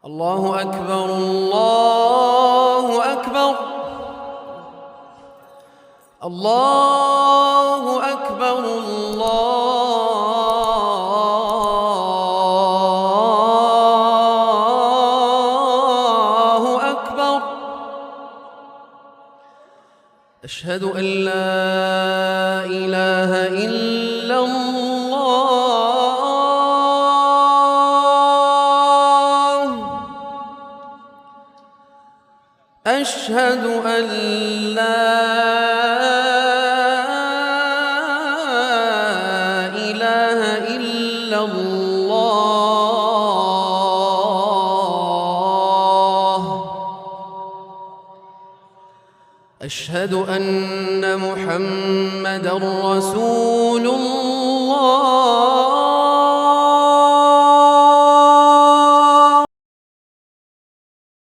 الله أكبر الله أكبر الله أكبر الله أكبر. أشهد أن لا إله إلا الله. أشهد أن لا إله إلا الله. أشهد أن محمدًا رسول الله.